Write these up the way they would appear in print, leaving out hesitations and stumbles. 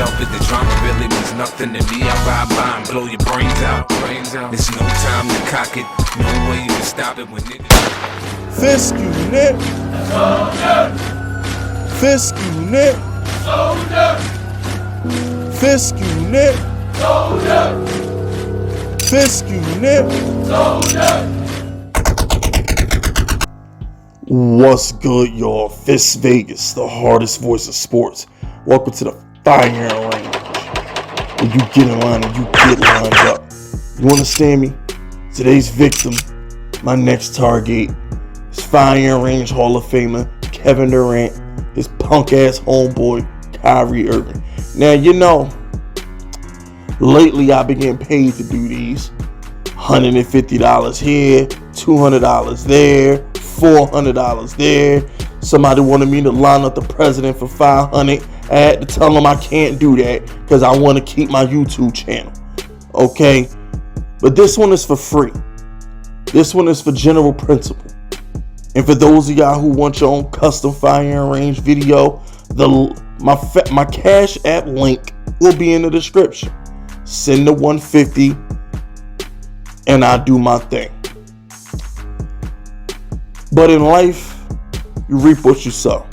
help it, the drama really means nothing to me. I ride by and blow your brains out. There's no time to cock it, no way you can stop it when niggas. Fisk unit. Soldier. Fisk unit. Soldier. Fisk unit. Soldier. Fisk unit. Soldier. What's good, y'all? Fist Vegas, the hardest voice of sports. Welcome to the fire range, where you get in line and you get lined up. You understand me? Today's victim, my next target, is Fire Range Hall of Famer Kevin Durant, his punk ass homeboy Kyrie Irving. Now you know, lately I've been getting paid to do these. $150 here, $200 there, $400 there. Somebody wanted me to line up the president for $500. I had to tell them I can't do that because I want to keep my YouTube channel. Okay? But this one is for free. This one is for general principle. And for those of y'all who want your own custom Fire Range video, my Cash App link will be in the description. Send the $150 and I do my thing. But in life, you reap what you sow.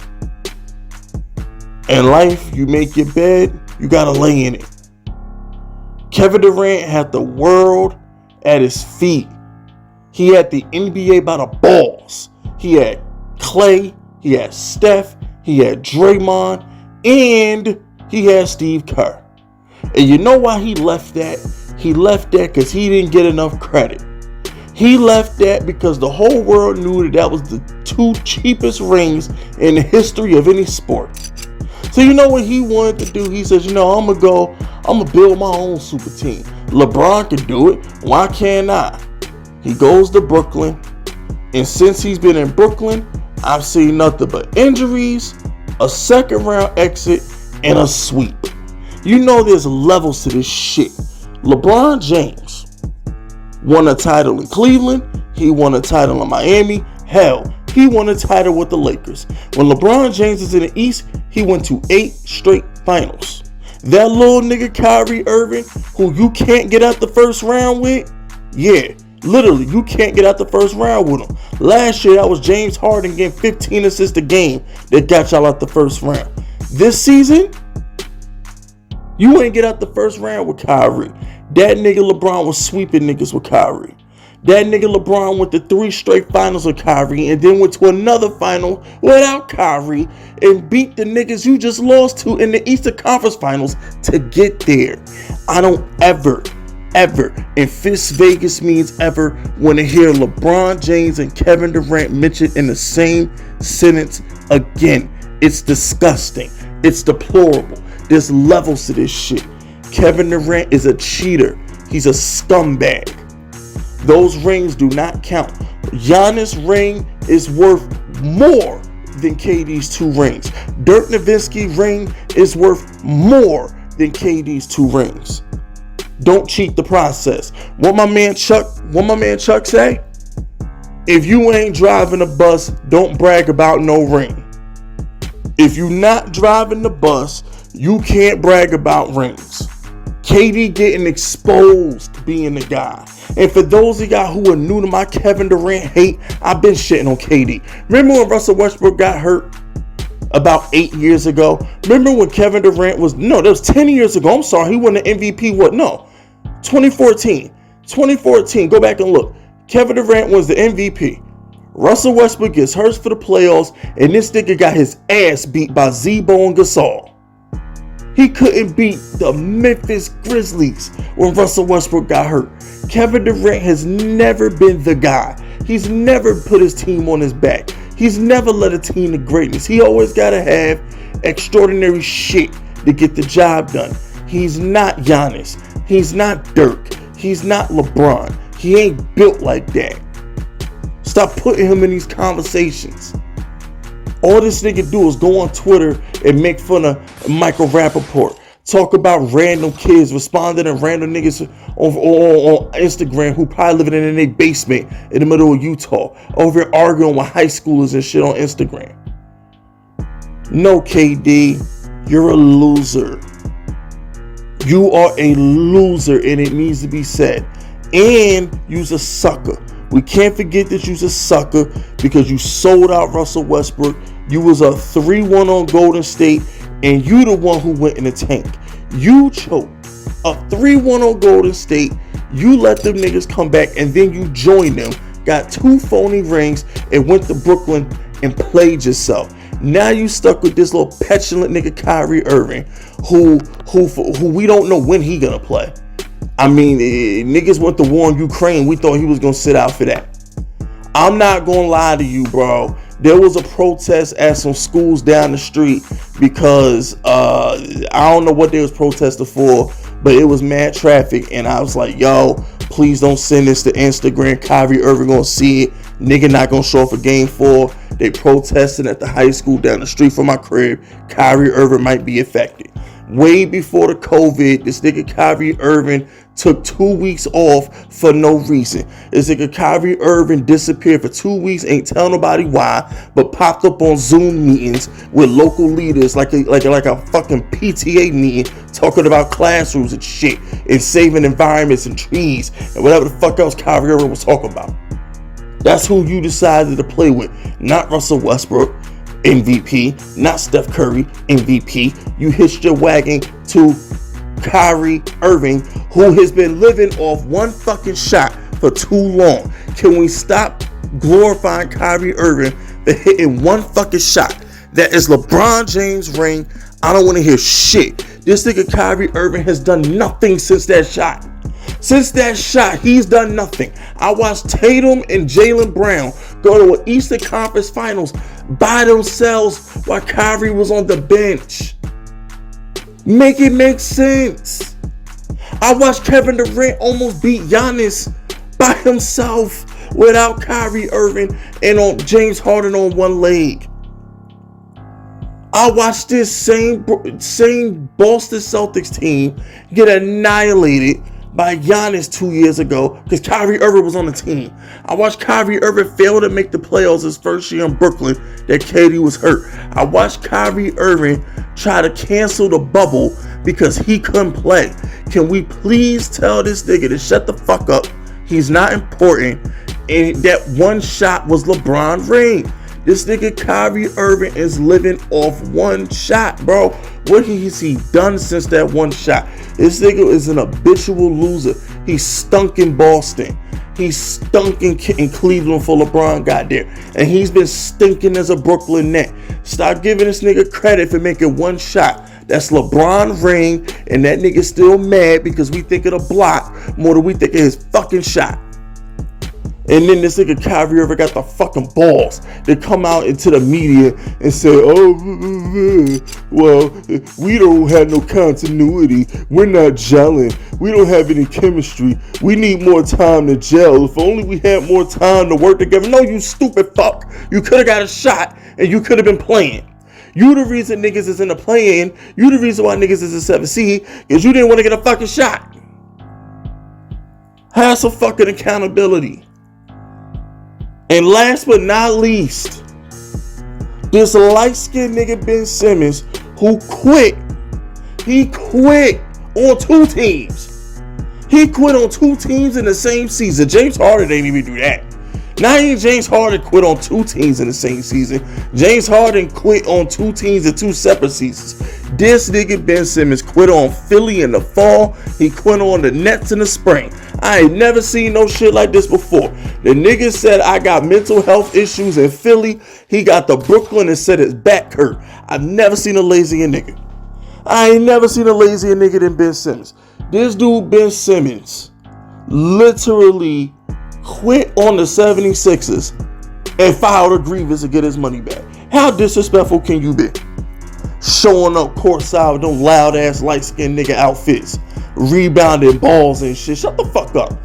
In life, you make your bed, you gotta lay in it. Kevin Durant had the world at his feet. He had the NBA by the balls. He had Clay, he had Steph, he had Draymond, and he had Steve Kerr. And you know why he left that? He left that because he didn't get enough credit. He left that because the whole world knew that was the two cheapest rings in the history of any sport. So you know what he wanted to do? He says, I'm going to build my own super team. LeBron can do it. Why can't I? He goes to Brooklyn. And since he's been in Brooklyn, I've seen nothing but injuries, a second round exit, and a sweep. You know there's levels to this shit. LeBron James won a title in Cleveland. He won a title in Miami. Hell, he won a title with the Lakers. When LeBron James is in the East, he went to 8 straight finals. That little nigga Kyrie Irving, who you can't get out the first round with, yeah, literally, you can't get out the first round with him. Last year, that was James Harden getting 15 assists a game that got y'all out the first round. This season, you ain't get out the first round with Kyrie. That nigga LeBron was sweeping niggas with Kyrie. That nigga LeBron went to 3 straight finals with Kyrie and then went to another final without Kyrie and beat the niggas you just lost to in the Eastern Conference Finals to get there. I don't ever, and Fist Vegas means ever, want to hear LeBron James and Kevin Durant mentioned in the same sentence again. It's disgusting. It's deplorable. There's levels to this shit. Kevin Durant is a cheater. He's a scumbag. Those rings do not count. Giannis' ring is worth more than KD's 2 rings. Dirk Nowitzki's ring is worth more than KD's 2 rings. Don't cheat the process. What my man Chuck say? If you ain't driving a bus, don't brag about no ring. If you not driving the bus, you can't brag about rings. KD getting exposed being the guy. And for those of y'all who are new to my Kevin Durant hate, I've been shitting on KD. Remember when Russell Westbrook got hurt about 8 years ago? Remember when Kevin Durant was, that was 10 years ago. I'm sorry, he won the MVP, 2014. 2014, go back and look. Kevin Durant was the MVP. Russell Westbrook gets hurt for the playoffs, and this nigga got his ass beat by Z-Bo and Gasol. He couldn't beat the Memphis Grizzlies when Russell Westbrook got hurt. Kevin Durant has never been the guy. He's never put his team on his back. He's never led a team to greatness. He always got to have extraordinary shit to get the job done. He's not Giannis. He's not Dirk. He's not LeBron. He ain't built like that. Stop putting him in these conversations. All this nigga do is go on Twitter and make fun of Michael Rappaport. Talk about random kids responding to random niggas on Instagram who probably living in their basement in the middle of Utah. Over here arguing with high schoolers and shit on Instagram. No, KD, you're a loser. You are a loser, and it needs to be said. And you's a sucker. We can't forget that you's a sucker because you sold out Russell Westbrook. You was a 3-1 on Golden State, and you the one who went in the tank. You choked a 3-1 on Golden State. You let them niggas come back, and then you joined them. Got 2 phony rings and went to Brooklyn and played yourself. Now you stuck with this little petulant nigga Kyrie Irving, who we don't know when he gonna play. I mean, niggas went to war in Ukraine. We thought he was gonna sit out for that. I'm not gonna lie to you, bro. There was a protest at some schools down the street because I don't know what they was protesting for, but it was mad traffic, and I was like, yo, please don't send this to Instagram. Kyrie Irving gonna see it. Nigga not gonna show up for game 4. They protesting at the high school down the street from my crib. Kyrie Irving might be affected. Way before the COVID, this nigga Kyrie Irving took 2 weeks off for no reason. This nigga Kyrie Irving disappeared for 2 weeks, ain't tell nobody why, but popped up on Zoom meetings with local leaders like a fucking PTA meeting, talking about classrooms and shit, and saving environments and trees, and whatever the fuck else Kyrie Irving was talking about. That's who you decided to play with, not Russell Westbrook, MVP, not Steph Curry, MVP. You hitched your wagon to Kyrie Irving, who has been living off one fucking shot for too long. Can we stop glorifying Kyrie Irving for hitting one fucking shot? That is LeBron James' ring. I don't want to hear shit. This nigga Kyrie Irving has done nothing since that shot. Since that shot, he's done nothing. I watched Tatum and Jaylen Brown go to an Eastern Conference Finals by themselves while Kyrie was on the bench. Make it make sense. I watched Kevin Durant almost beat Giannis by himself without Kyrie Irving and on James Harden on one leg. I watched this same Boston Celtics team get annihilated by Giannis 2 years ago because Kyrie Irving was on the team. I watched Kyrie Irving fail to make the playoffs his first year in Brooklyn that KD was hurt. I watched Kyrie Irving try to cancel the bubble because he couldn't play. Can we please tell this nigga to shut the fuck up? He's not important. And that one shot was LeBron ring. This nigga Kyrie Irving is living off one shot, bro. What has he done since that one shot? This nigga is an habitual loser. He stunk in Boston. He stunk in Cleveland for LeBron got there. And he's been stinking as a Brooklyn Net. Stop giving this nigga credit for making one shot. That's LeBron ring, and that nigga still mad because we think of the block more than we think of his fucking shot. And then this nigga Kyrie Irving got the fucking balls to come out into the media and say, oh, well, we don't have no continuity. We're not gelling. We don't have any chemistry. We need more time to gel. If only we had more time to work together. No, you stupid fuck. You could have got a shot and you could have been playing. You the reason niggas is in the play-in. You the reason why niggas is in 7th seed because you didn't want to get a fucking shot. Have some fucking accountability. And last but not least, this light-skinned nigga Ben Simmons who quit. He quit on 2 teams. He quit on 2 teams in the same season. James Harden didn't even do that. Not even James Harden quit on 2 teams in the same season. James Harden quit on 2 teams in 2 separate seasons. This nigga Ben Simmons quit on Philly in the fall. He quit on the Nets in the spring. I ain't never seen no shit like this before. The nigga said, I got mental health issues in Philly. He got to Brooklyn and said his back hurt. I've never seen a lazier nigga. I ain't never seen a lazier nigga than Ben Simmons. This dude, Ben Simmons, literally quit on the 76ers and filed a grievance to get his money back. How disrespectful can you be? Showing up courtside with them loud ass light skinned nigga outfits, rebounding balls and shit. Shut the fuck up.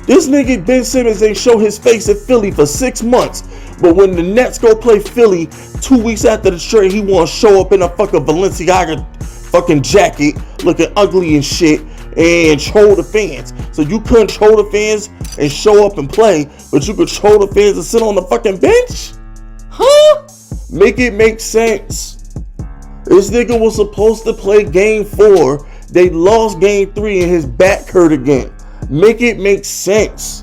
This nigga Ben Simmons ain't show his face in Philly for 6 months, but when the Nets go play Philly 2 weeks after the trade, he want to show up in a fucking Balenciaga fucking jacket, looking ugly and shit, and troll the fans. So you couldn't troll the fans and show up and play, but you could troll the fans and sit on the fucking bench? Huh? Make it make sense. This nigga was supposed to play game 4 They lost game 3 and his back hurt again. Make it make sense.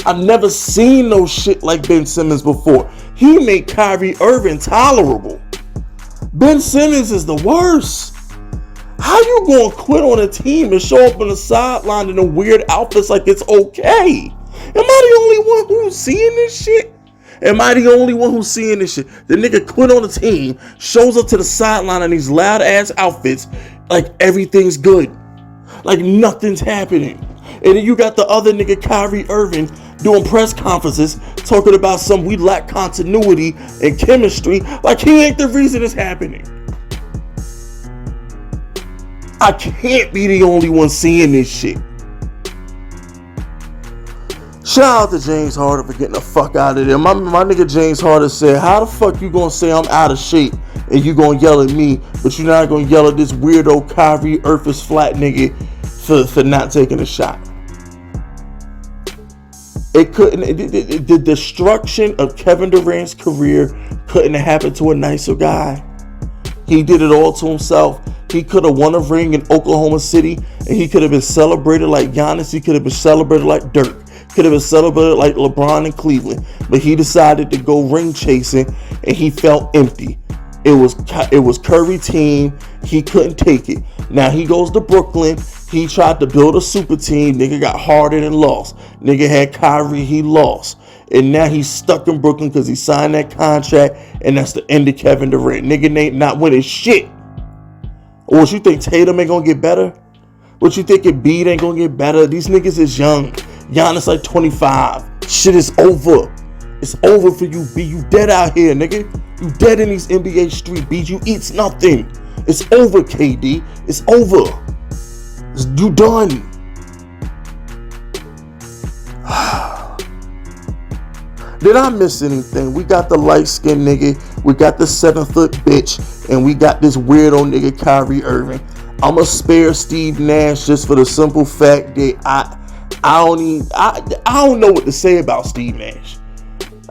I've never seen no shit like Ben Simmons before. He made Kyrie Irving tolerable. Ben Simmons is the worst. How you gonna quit on a team and show up on the sideline in a weird outfits like it's okay? Am I the only one who's seeing this shit? Am I the only one who's seeing this shit? The nigga quit on the team, shows up to the sideline in these loud ass outfits like everything's good. Like nothing's happening. And then you got the other nigga, Kyrie Irving, doing press conferences talking about some we lack continuity and chemistry. Like he ain't the reason it's happening. I can't be the only one seeing this shit. Shout out to James Harden for getting the fuck out of there. My nigga James Harden said, how the fuck you gonna say I'm out of shape and you gonna yell at me, but you're not gonna yell at this weirdo Kyrie Irving flat nigga for not taking a shot? It couldn't. The destruction of Kevin Durant's career couldn't have happened to a nicer guy. He did it all to himself. He could have won a ring in Oklahoma City, and he could have been celebrated like Giannis. He could have been celebrated like Dirk. Could have been celebrated like LeBron in Cleveland. But he decided to go ring chasing, and he felt empty. It was Curry team. He couldn't take it. Now he goes to Brooklyn. He tried to build a super team. Nigga got Harden and lost. Nigga had Kyrie. He lost. And now he's stuck in Brooklyn because he signed that contract, and that's the end of Kevin Durant. Nigga ain't not winning shit. Or what you think Tatum ain't gonna get better? What you think Embiid ain't gonna get better? These niggas is young. Giannis like 25. Shit is over. It's over for you, B. You dead out here, nigga. You dead in these NBA street, B. You eats nothing. It's over, KD. It's over. You done. Did I miss anything? We got the light-skinned nigga, we got the 7-foot bitch, and we got this weirdo nigga Kyrie Irving. I'ma spare Steve Nash just for the simple fact that I don't know what to say about Steve Nash.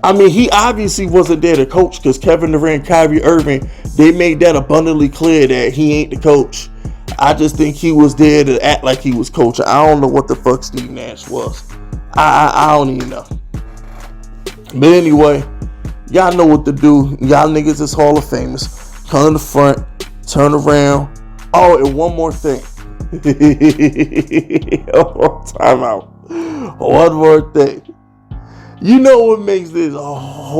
I mean, he obviously wasn't there to coach because Kevin Durant and Kyrie Irving, they made that abundantly clear that he ain't the coach. I just think he was there to act like he was coaching. I don't know what the fuck Steve Nash was. I don't even know. But anyway, y'all know what to do. Y'all niggas is Hall of Famers. Come to the front, turn around. Oh, and one more thing. Time out. One more thing. You know what makes this whole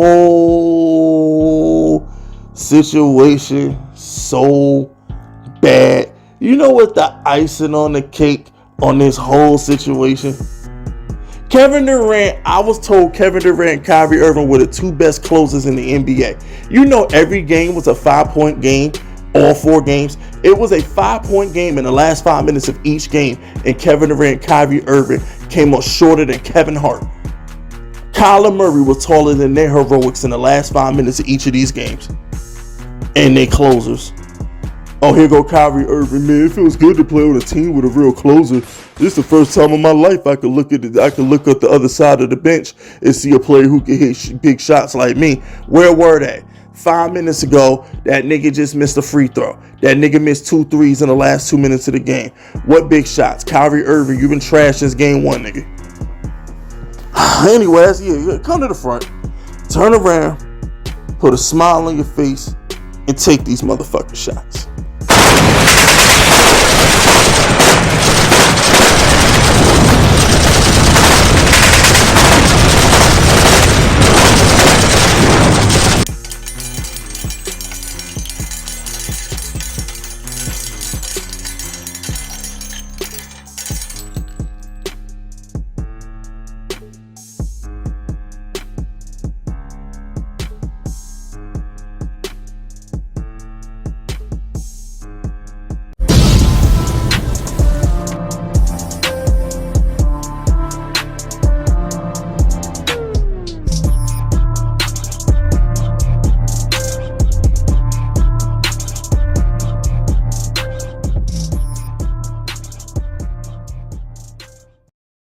situation so bad? You know what the icing on the cake on this whole situation? Kevin Durant, I was told Kevin Durant and Kyrie Irving were the two best closers in the NBA. You know every game was a 5-point game, all 4 games. It was a 5-point game in the last 5 minutes of each game, and Kevin Durant and Kyrie Irving came up shorter than Kevin Hart. Kyler Murray was taller than their heroics in the last 5 minutes of each of these games. And they closers. Oh, here go Kyrie Irving, man. It feels good to play on a team with a real closer. This is the first time in my life I could look at the other side of the bench and see a player who can hit big shots like me. Where were they? 5 minutes ago, that nigga just missed a free throw. That nigga missed 2 threes in the last 2 minutes of the game. What big shots? Kyrie Irving, you've been trashed since game 1, nigga. Anyways, yeah, come to the front, turn around, put a smile on your face, and take these motherfucking shots.